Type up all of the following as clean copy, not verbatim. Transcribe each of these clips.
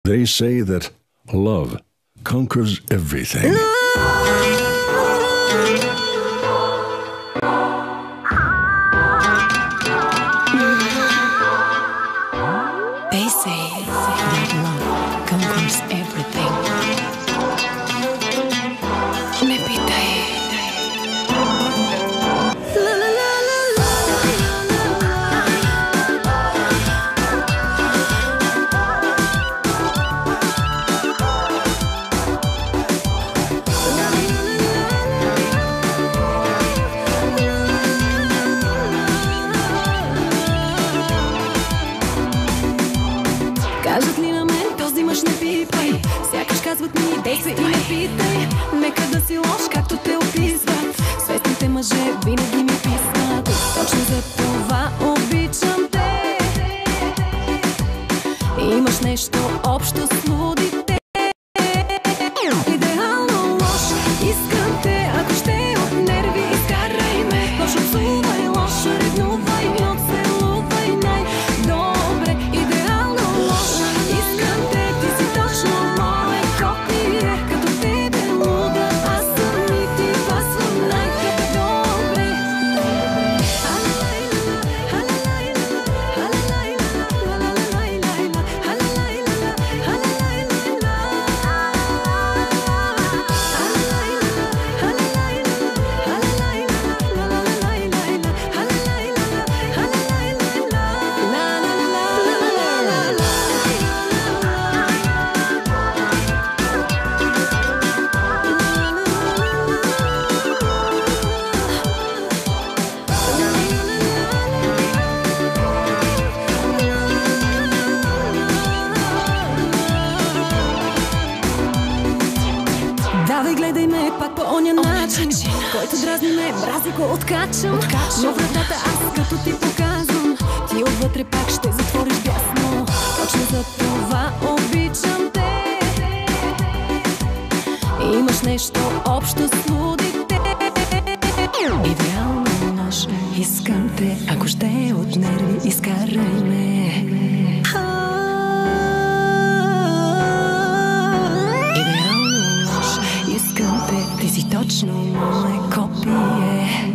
They say that love conquers everything. They say that love conquers everything. Me pitaj. Кажат ли на мен, този мъж не пипай. Сякаш казват ми, действай и не питай. Нека да си лош, както те описват. Свестните мъже винаги ми писват. Точно за това обичам те. Имаш нещо общо с лудите. Идеално лош, искам те. Ако ще от нерви, изкарай ме. Лошо псувай, лошо ревнувай, отцелувай най-добре. Идеално лош, искам те. Ти си точно мое копие. Като тебе луда, аз съм и ти пасвам най-добре. Давай, гледай ме пак по оня начин, който дразни ме, мрази го откачам. Но вратата аз като ти показвам, ти отвътре пак ще затвориш бясно. Точно за това обичам те. Имаш нещо общо с лудите. Идеално нож, искам те. Ако ще от нерви, изкарай ме. Ти си точно мое копие.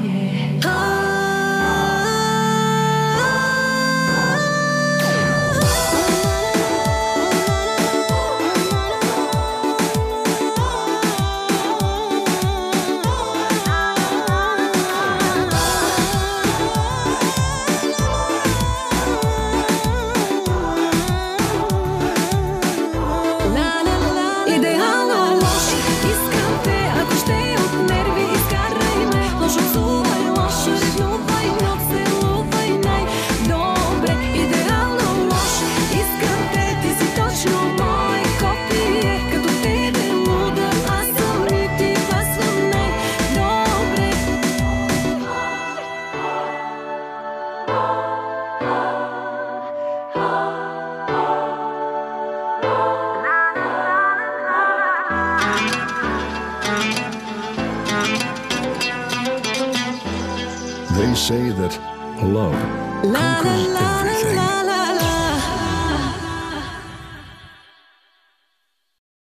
They say that love conquers everything.